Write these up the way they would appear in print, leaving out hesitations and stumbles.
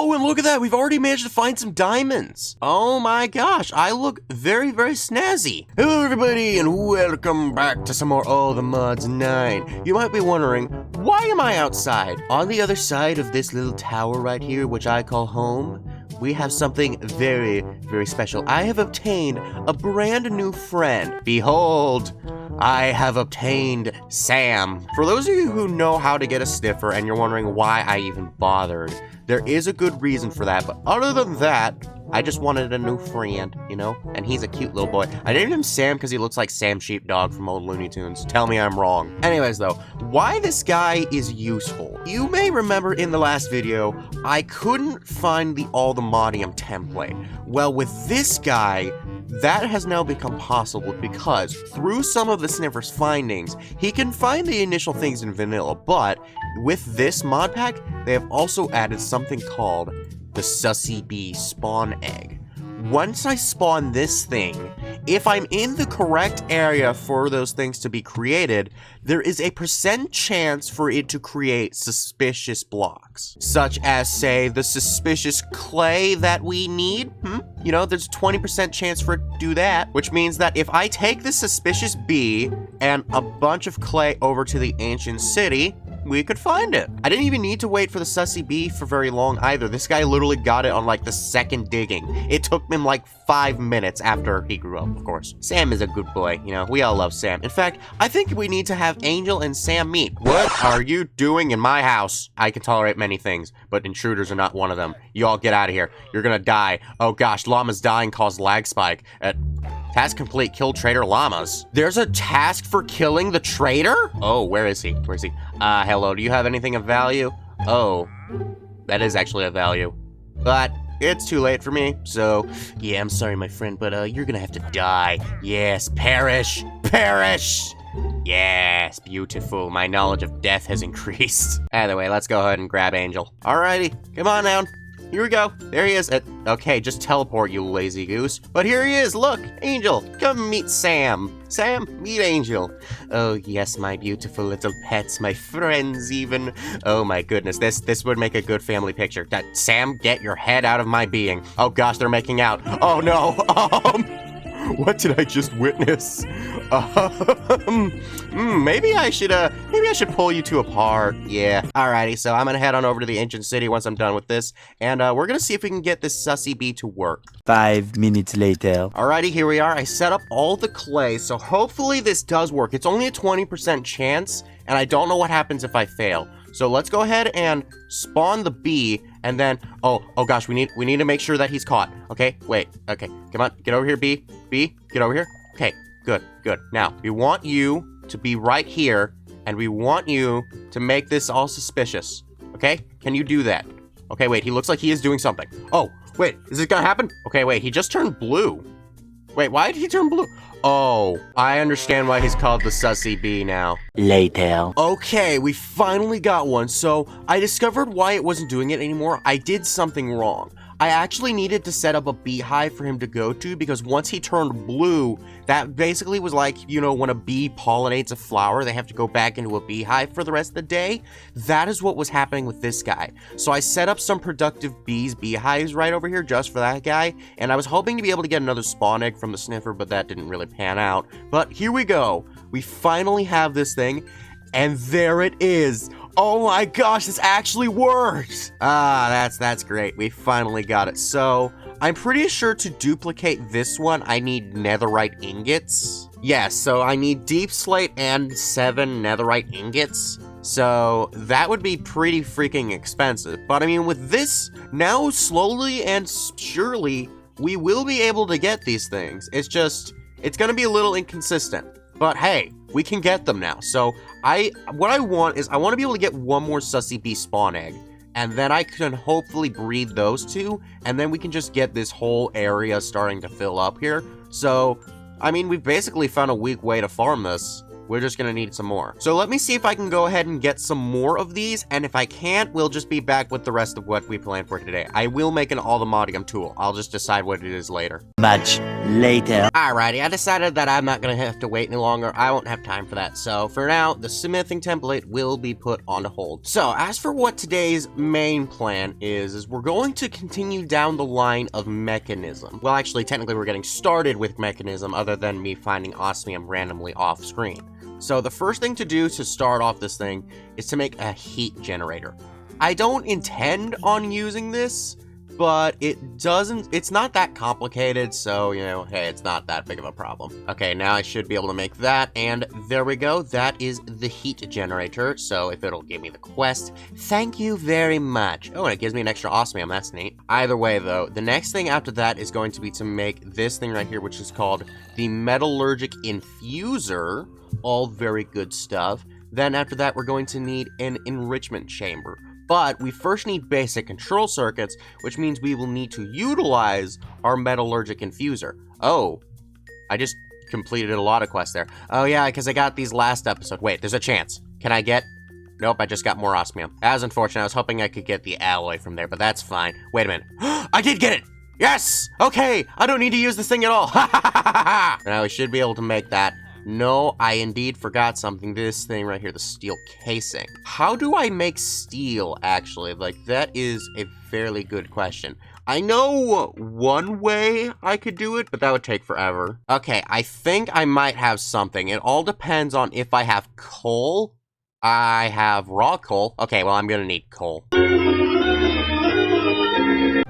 Oh, and look at that. We've already managed to find some diamonds. Oh my gosh. I look very, very snazzy. Hello, everybody, and welcome back to some more Allthemodium 9. You might be wondering, why am I outside? On the other side of this little tower right here, which I call home, we have something very, very special. I have obtained a brand new friend. Behold, I have obtained Sam. For those of you who know how to get a sniffer and you're wondering why I even bothered, there is a good reason for that, but other than that, I just wanted a new friend, you know? And he's a cute little boy. I named him Sam because he looks like Sam Sheepdog from old Looney Tunes. Tell me I'm wrong. Anyways though, why this guy is useful. You may remember in the last video, I couldn't find the Allthemodium template. Well, with this guy, that has now become possible because through some of the sniffer's findings, he can find the initial things in vanilla, but with this mod pack, they have also added something called the Sussy Bee spawn egg. Once I spawn this thing, if I'm in the correct area for those things to be created, there is a % chance for it to create suspicious blocks. Such as, say, the suspicious clay that we need. You know, there's a 20% chance for it to do that, which means that if I take the suspicious bee and a bunch of clay over to the ancient city, we could find it. I didn't even need to wait for the Sussy Bee for very long either. This guy literally got it on like the second digging. It took him like 5 minutes after he grew up, of course. Sam is a good boy, you know, we all love Sam. In fact, I think we need to have Angel and Sam meet. What are you doing in my house? I can tolerate many things, but intruders are not one of them. You all get out of here. You're gonna die. Oh gosh, llamas dying caused lag spike. Task complete, kill traitor llamas. There's a task for killing the traitor? Oh, where is he? Where is he? Hello, do you have anything of value? Oh, that is actually a value. But it's too late for me, so yeah, I'm sorry, my friend, but you're gonna have to die. Yes, perish, perish. Yes, beautiful. My knowledge of death has increased. Either way, let's go ahead and grab Angel. Alrighty, come on down. Here we go. There he is. Okay, just teleport, you lazy goose. But here he is. Look, Angel, come meet Sam. Sam, meet Angel. Oh, yes, my beautiful little pets, my friends even. Oh my goodness, this would make a good family picture. Sam, get your head out of my being. Oh gosh, they're making out. Oh no. What did I just witness? Maybe I should pull you two apart. Yeah. Alrighty, so I'm gonna head on over to the ancient city once I'm done with this, and we're gonna see if we can get this Sussy Bee to work. 5 minutes later. Alrighty, here we are. I set up all the clay, so hopefully this does work. It's only a 20% chance, and I don't know what happens if I fail. So let's go ahead and spawn the bee, and then, oh gosh, we need to make sure that he's caught. Okay, wait, okay, come on, get over here, bee, get over here. Okay, good. Now, we want you to be right here, and we want you to make this all suspicious, okay? Can you do that? Okay, wait, he looks like he is doing something. Oh, wait, is it gonna happen? Okay, wait, he just turned blue. Wait, why did he turn blue? Oh, I understand why he's called the Sussy Bee now. Later. Okay, we finally got one. So I discovered why it wasn't doing it anymore. I did something wrong. I actually needed to set up a beehive for him to go to because once he turned blue, that basically was like, you know, when a bee pollinates a flower, they have to go back into a beehive for the rest of the day. That is what was happening with this guy. So I set up some productive beehives right over here just for that guy, and I was hoping to be able to get another spawn egg from the sniffer, but that didn't really pan out. But here we go. We finally have this thing, and there it is. Oh my gosh, this actually worked! That's great. We finally got it. So, I'm pretty sure to duplicate this one, I need netherite ingots. Yes, so I need deep slate and 7 netherite ingots. So, that would be pretty freaking expensive. But I mean, with this, now slowly and surely, we will be able to get these things. It's gonna be a little inconsistent. But hey, we can get them now. So what I want to be able to get one more Sussy Bee spawn egg, and then I can hopefully breed those two, and then we can just get this whole area starting to fill up here. So, I mean, we've basically found a weak way to farm this. we're just gonna need some more. So let me see if I can go ahead and get some more of these, and if I can't, we'll just be back with the rest of what we planned for today. I will make an Allthemodium tool. I'll just decide what it is later. Much later. Alrighty, I decided that I'm not gonna have to wait any longer. I won't have time for that. So for now, the smithing template will be put on hold. So as for what today's main plan is we're going to continue down the line of mekanism. Well, actually, technically we're getting started with mekanism other than me finding osmium randomly off screen. So the first thing to do to start off this thing is to make a heat generator. I don't intend on using this, but it's not that complicated, so, you know, hey, it's not that big of a problem. Okay, now I should be able to make that, and there we go. That is the heat generator, so if it'll give me the quest, thank you very much. Oh, and it gives me an extra osmium, that's neat. Either way, though, the next thing after that is going to be to make this thing right here, which is called the metallurgic infuser. All very good stuff. Then after that, we're going to need an enrichment chamber. But we first need basic control circuits, which means we will need to utilize our metallurgic infuser. Oh, I just completed a lot of quests there. Oh yeah, because I got these last episode. Wait, there's a chance. Can I get... Nope, I just got more osmium. As unfortunate, I was hoping I could get the alloy from there, but that's fine. Wait a minute. I did get it! Yes! Okay, I don't need to use this thing at all. Now we should be able to make that. No, I indeed forgot something. This thing right here, the steel casing. How do I make steel, actually? Like, that is a fairly good question. I know one way I could do it, but that would take forever. Okay, I think I might have something. It all depends on if I have coal. I have raw coal. Okay, well, I'm gonna need coal.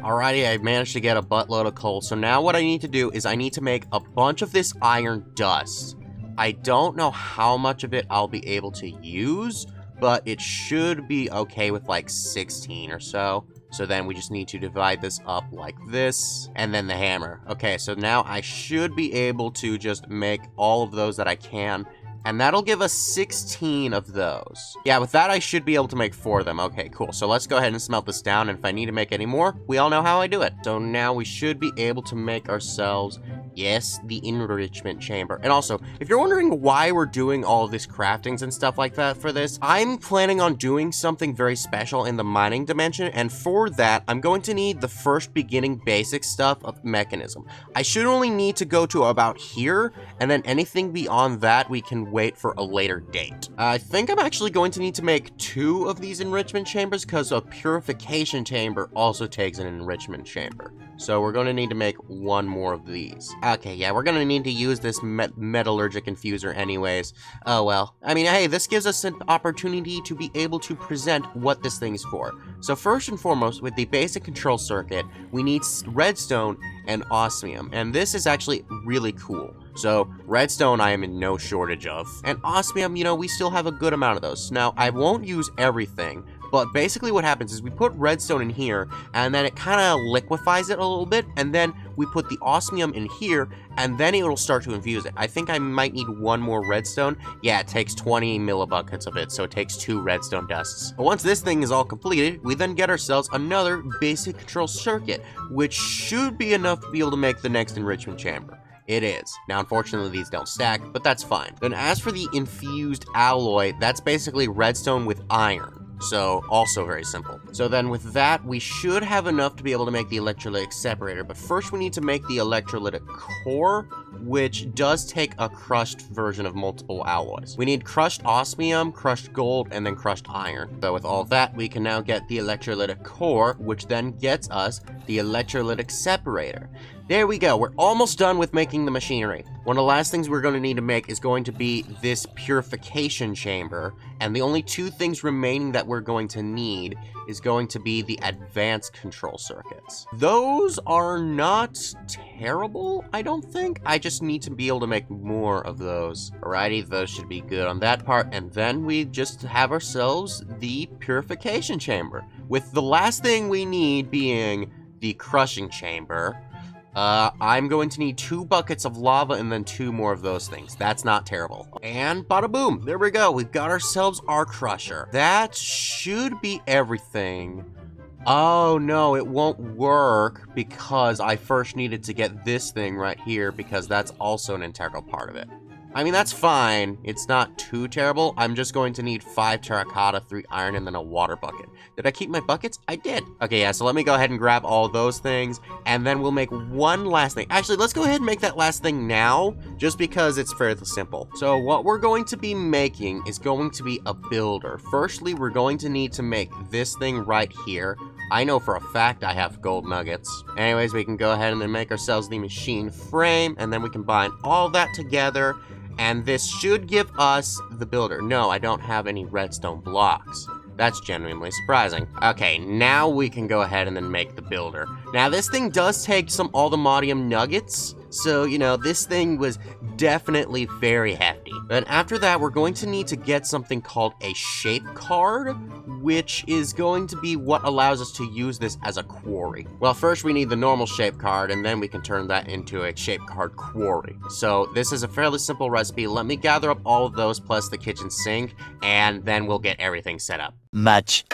Alrighty, I managed to get a buttload of coal. So now what I need to do is I need to make a bunch of this iron dust. I don't know how much of it I'll be able to use, but it should be okay with like 16 or so. So then we just need to divide this up like this, and then the hammer. Okay, so now I should be able to just make all of those that I can, and that'll give us 16 of those. Yeah, with that I should be able to make 4 of them. Okay, cool. So let's go ahead and smelt this down, and if I need to make any more, we all know how I do it. So now we should be able to make ourselves, yes, the enrichment chamber. And also, if you're wondering why we're doing all of this craftings and stuff like that for this, I'm planning on doing something very special in the mining dimension, and for that, I'm going to need the first beginning basic stuff of mekanism. I should only need to go to about here, and then anything beyond that we can wait for a later date. I think I'm actually going to need to make 2 of these enrichment chambers because a purification chamber also takes an enrichment chamber. So we're going to need to make 1 more of these. Okay, yeah, we're going to need to use this metallurgic infuser anyways. Oh well. I mean, hey, this gives us an opportunity to be able to present what this thing's for. So first and foremost, with the basic control circuit, we need redstone and osmium, and this is actually really cool. So redstone I am in no shortage of, and osmium, you know, we still have a good amount of those. Now, I won't use everything, but basically what happens is we put redstone in here, and then it kind of liquefies it a little bit, and then we put the osmium in here, and then it will start to infuse it. I think I might need 1 more redstone. Yeah, it takes 20 millibuckets of it, so it takes 2 redstone dusts. But once this thing is all completed, we then get ourselves another basic control circuit, which should be enough to be able to make the next enrichment chamber. It is. Now, unfortunately, these don't stack, but that's fine. Then as for the infused alloy, that's basically redstone with iron. So, also very simple. So then with that, we should have enough to be able to make the electrolytic separator, but first we need to make the electrolytic core, which does take a crushed version of multiple alloys. We need crushed osmium, crushed gold, and then crushed iron. So with all that, we can now get the electrolytic core, which then gets us the electrolytic separator. There we go, we're almost done with making the machinery. One of the last things we're going to need to make is going to be this purification chamber, and the only 2 things remaining that we're going to need is going to be the advanced control circuits. Those are not terrible, I don't think. I just need to be able to make more of those. Alrighty, those should be good on that part, and then we just have ourselves the purification chamber, with the last thing we need being the crushing chamber. I'm going to need 2 buckets of lava and then 2 more of those things. That's not terrible. And bada boom, there we go. We've got ourselves our crusher. That should be everything. Oh no, it won't work because I first needed to get this thing right here because that's also an integral part of it. I mean, that's fine. It's not too terrible. I'm just going to need 5 terracotta, 3 iron, and then a water bucket. Did I keep my buckets? I did. Okay, yeah, so let me go ahead and grab all those things, and then we'll make one last thing. Actually, let's go ahead and make that last thing now, just because it's fairly simple. So what we're going to be making is going to be a builder. Firstly, we're going to need to make this thing right here. I know for a fact I have gold nuggets. Anyways, we can go ahead and then make ourselves the machine frame, and then we combine all that together, and this should give us the builder. No, I don't have any redstone blocks. That's genuinely surprising. Okay, now we can go ahead and then make the builder. Now, this thing does take some Allthemodium nuggets, so, you know, this thing was definitely very hefty. But after that, we're going to need to get something called a shape card, which is going to be what allows us to use this as a quarry. Well, first we need the normal shape card, and then we can turn that into a shape card quarry. So this is a fairly simple recipe. Let me gather up all of those plus the kitchen sink, and then we'll get everything set up. Much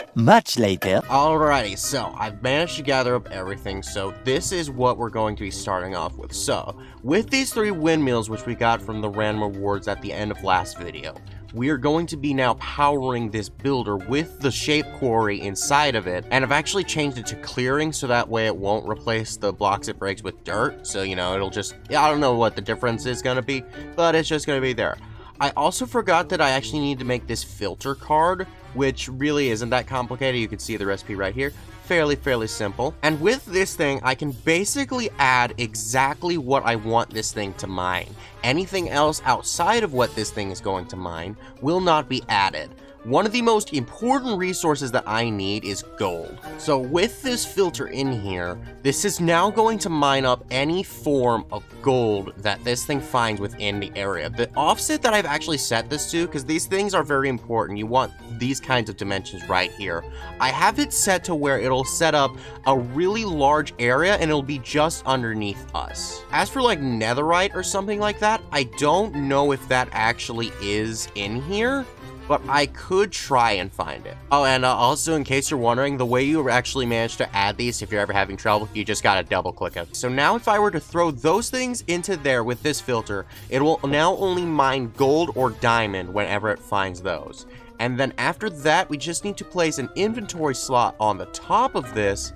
later. Alrighty, so I've managed to gather up everything, so this is what we're going to be starting off with. So, with these 3 windmills, which we got from the random rewards at the end of last video, we are going to be now powering this builder with the shape quarry inside of it, and I've actually changed it to clearing so that way it won't replace the blocks it breaks with dirt, so, you know, it'll just, I don't know what the difference is gonna be, but it's just gonna be there. I also forgot that I actually need to make this filter card, which really isn't that complicated. You can see the recipe right here. Fairly simple. And with this thing, I can basically add exactly what I want this thing to mine. Anything else outside of what this thing is going to mine will not be added. One of the most important resources that I need is gold. So with this filter in here, this is now going to mine up any form of gold that this thing finds within the area. The offset that I've actually set this to, because these things are very important, you want these kinds of dimensions right here. I have it set to where it'll set up a really large area and it'll be just underneath us. As for like netherite or something like that, I don't know if that actually is in here, but I could try and find it. Oh, and also, in case you're wondering, the way you actually manage to add these, if you're ever having trouble, you just gotta double click it. So now if I were to throw those things into there with this filter, it will now only mine gold or diamond whenever it finds those. And then after that, we just need to place an inventory slot on the top of this,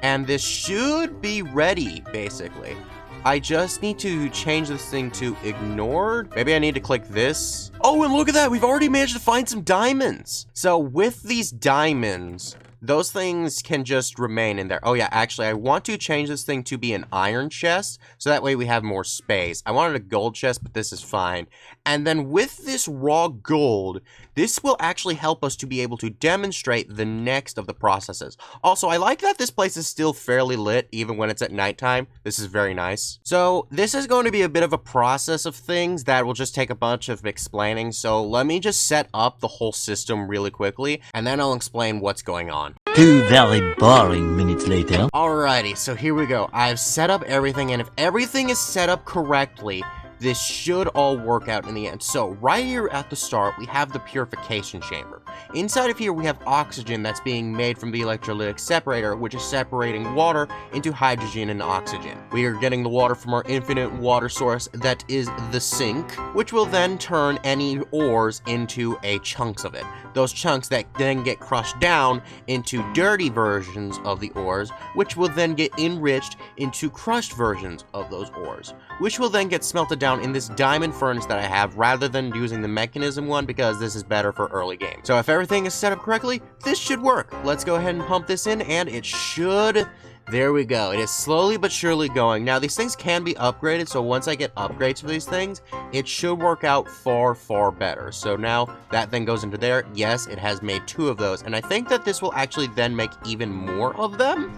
and this should be ready, basically. I just need to change this thing to ignored. Maybe I need to click this. Oh, and look at that. We've already managed to find some diamonds. So with these diamonds, those things can just remain in there. Oh yeah, actually, I want to change this thing to be an iron chest, so that way we have more space. I wanted a gold chest, but this is fine. And then with this raw gold, this will actually help us to be able to demonstrate the next of the processes. Also, I like that this place is still fairly lit, even when it's at nighttime. This is very nice. So this is going to be a bit of a process of things that will just take a bunch of explaining. So let me just set up the whole system really quickly, and then I'll explain what's going on. 2 very boring minutes later. Alrighty, so here we go. I've set up everything, and if everything is set up correctly, this should all work out in the end. So right here at the start, we have the purification chamber. Inside of here, we have oxygen that's being made from the electrolytic separator, which is separating water into hydrogen and oxygen. We are getting the water from our infinite water source that is the sink, which will then turn any ores into chunks of it. Those chunks that then get crushed down into dirty versions of the ores, which will then get enriched into crushed versions of those ores, which will then get smelted down in this diamond furnace that I have, rather than using the mekanism one, because this is better for early game. So if everything is set up correctly, this should work. Let's go ahead and pump this in, and it should. There we go. It is slowly but surely going. Now, these things can be upgraded, so once I get upgrades for these things, it should work out far better. So now that thing goes into there. Yes, it has made 2 of those, and I think that this will actually then make even more of them.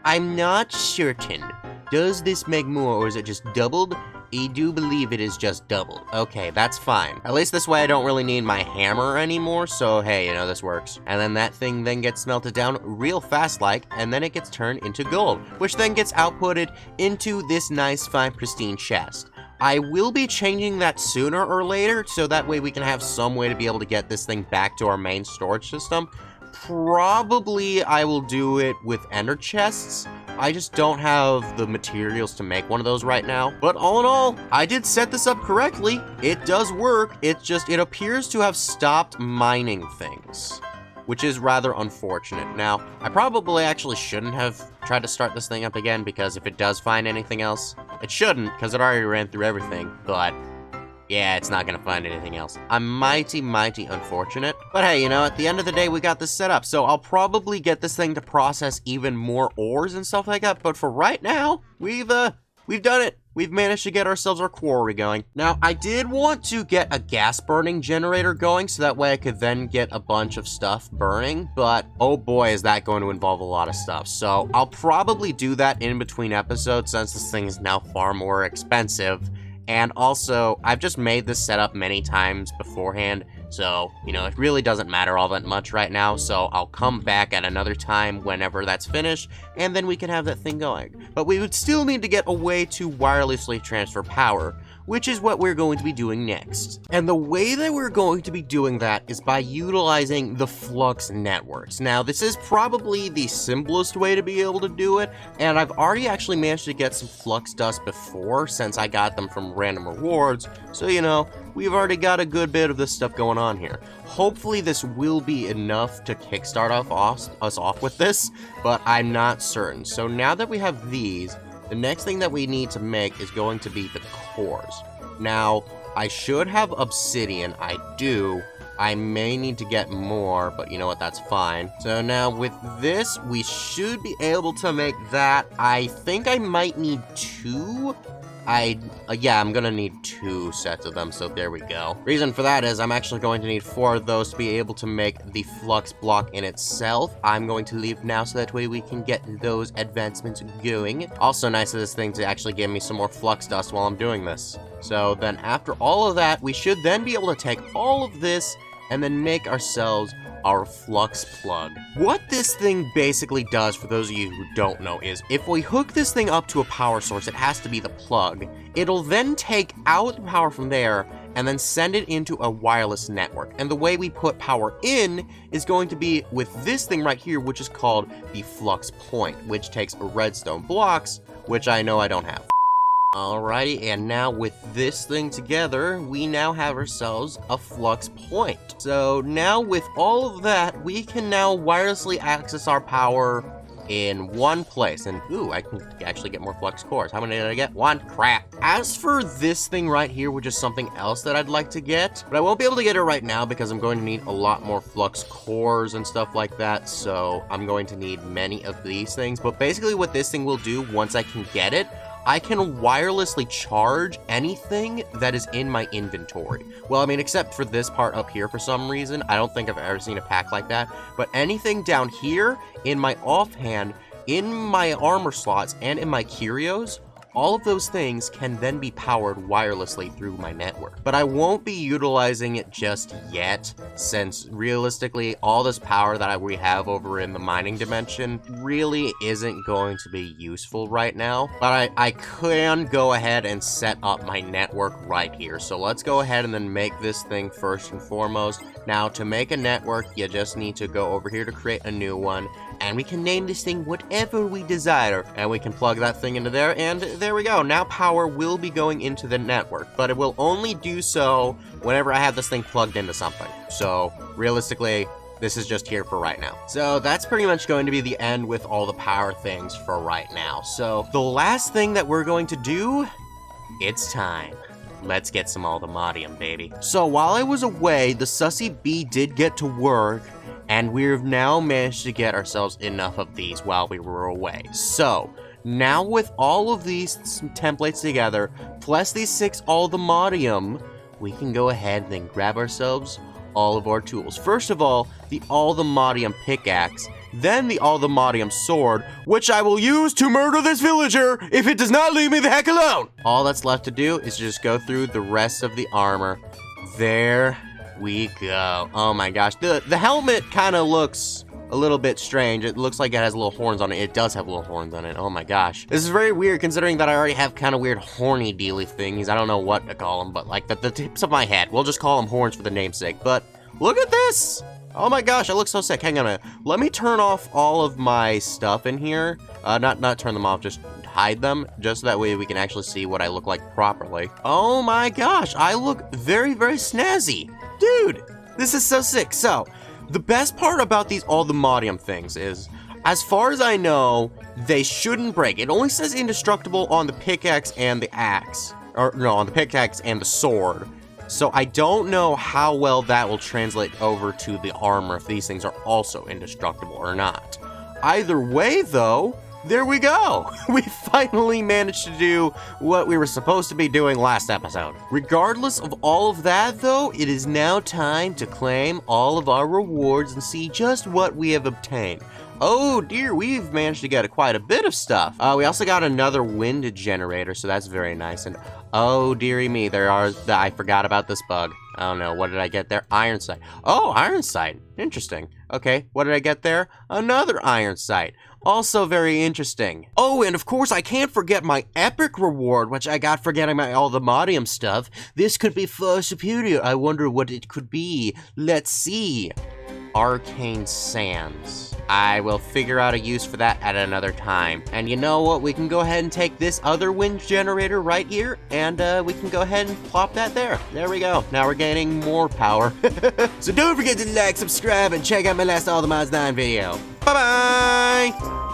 I'm not certain. Does this make more, or is it just doubled? I do believe it is just doubled. Okay, that's fine. At least this way I don't really need my hammer anymore, so hey, you know, this works. And then that thing then gets smelted down real fast like, and then it gets turned into gold, which then gets outputted into this nice, fine, pristine chest. I will be changing that sooner or later, so that way we can have some way to be able to get this thing back to our main storage system. Probably I will do it with ender chests, I just don't have the materials to make one of those right now. But all in all, I did set this up correctly. It does work. It appears to have stopped mining things, which is rather unfortunate. Now, I probably actually shouldn't have tried to start this thing up again, because if it does find anything else, it shouldn't, because it already ran through everything, but yeah, it's not gonna find anything else. I'm mighty unfortunate. But hey, you know, at the end of the day, we got this set up, so I'll probably get this thing to process even more ores and stuff like that, but for right now, we've done it. We've managed to get ourselves our quarry going. Now, I did want to get a gas burning generator going, so that way I could then get a bunch of stuff burning, but oh boy, is that going to involve a lot of stuff. So I'll probably do that in between episodes, since this thing is now far more expensive. And also, I've just made this setup many times beforehand, so, you know, it really doesn't matter all that much right now, so I'll come back at another time whenever that's finished, and then we can have that thing going. But we would still need to get a way to wirelessly transfer power, which is what we're going to be doing next. And the way that we're going to be doing that is by utilizing the flux networks. Now, this is probably the simplest way to be able to do it, and I've already actually managed to get some flux dust before, since I got them from random rewards, so you know, we've already got a good bit of this stuff going on here. Hopefully this will be enough to kickstart us off with this, but I'm not certain. So now that we have these, the next thing that we need to make is going to be the cores. Now, I should have obsidian. I do. I may need to get more, but you know what, that's fine. So now with this, we should be able to make that. I think I might need 2. Yeah, I'm gonna need 2 sets of them, so there we go. Reason for that is I'm actually going to need 4 of those to be able to make the flux block in itself. I'm going to leave now, so that way we can get those advancements going. Also nice of this thing to actually give me some more flux dust while I'm doing this. So then after all of that, we should then be able to take all of this and then make ourselves our flux plug. What this thing basically does, for those of you who don't know, is if we hook this thing up to a power source, it has to be the plug. It'll then take out the power from there and then send it into a wireless network. And the way we put power in is going to be with this thing right here, which is called the flux point, which takes redstone blocks, which I know I don't have. Alrighty, and now with this thing together, we now have ourselves a flux point. So now with all of that, we can now wirelessly access our power in one place. And ooh, I can actually get more flux cores. How many did I get? 1? Crap. As for this thing right here, which is something else that I'd like to get, but I won't be able to get it right now because I'm going to need a lot more flux cores and stuff like that. So I'm going to need many of these things. But basically what this thing will do once I can get it, I can wirelessly charge anything that is in my inventory. Well, I mean, except for this part up here for some reason. I don't think I've ever seen a pack like that. But anything down here, in my offhand, in my armor slots, and in my curios, all of those things can then be powered wirelessly through my network. But I won't be utilizing it just yet, since realistically, all this power that we have over in the mining dimension really isn't going to be useful right now. But I can go ahead and set up my network right here. So let's go ahead and then make this thing first and foremost. Now, to make a network, you just need to go over here to create a new one. And we can name this thing whatever we desire. And we can plug that thing into there, and there we go. Now power will be going into the network, but it will only do so whenever I have this thing plugged into something. So realistically, this is just here for right now. So that's pretty much going to be the end with all the power things for right now. So the last thing that we're going to do, it's time. Let's get some Allthemodium, baby. So while I was away, the sussy bee did get to work, and we've now managed to get ourselves enough of these while we were away. So now with all of these templates together, plus these 6 Allthemodium, we can go ahead and then grab ourselves all of our tools. First of all, the Allthemodium pickaxe, then the Allthemodium sword, which I will use to murder this villager if it does not leave me the heck alone. All that's left to do is just go through the rest of the armor. There we go. Oh my gosh, the helmet kind of looks a little bit strange. It looks like it has little horns on it. It does have little horns on it. Oh my gosh. This is very weird considering that I already have kind of weird horny dealy things. I don't know what to call them, but like the tips of my head. We'll just call them horns for the namesake. But look at this. Oh my gosh, I look so sick. Hang on a minute. Let me turn off all of my stuff in here. Not turn them off, just hide them, just so that way we can actually see what I look like properly. Oh my gosh, I look very, very snazzy. Dude, this is so sick. So, the best part about these Allthemodium things is, as far as I know, they shouldn't break. It only says indestructible on the pickaxe and the axe. Or, no, on the pickaxe and the sword. So I don't know how well that will translate over to the armor if these things are also indestructible or not. Either way, though, there we go. We finally managed to do what we were supposed to be doing last episode. Regardless of all of that, though, it is now time to claim all of our rewards and see just what we have obtained. Oh dear, we've managed to get quite a bit of stuff. We also got another wind generator, so that's very nice. And oh dearie me, I forgot about this bug. Oh no, what did I get there? Iron sight. Oh, iron sight. Interesting. Okay, what did I get there? Another iron sight. Also very interesting. Oh, and of course I can't forget my epic reward, which I got for getting my Allthemodium stuff. This could be far superior. I wonder what it could be. Let's see. Arcane sands. I will figure out a use for that at another time. And you know what? We can go ahead and take this other wind generator right here, and we can go ahead and plop that there. There we go. Now we're gaining more power. So don't forget to like, subscribe, and check out my last Allthemods 9 video. Bye-bye!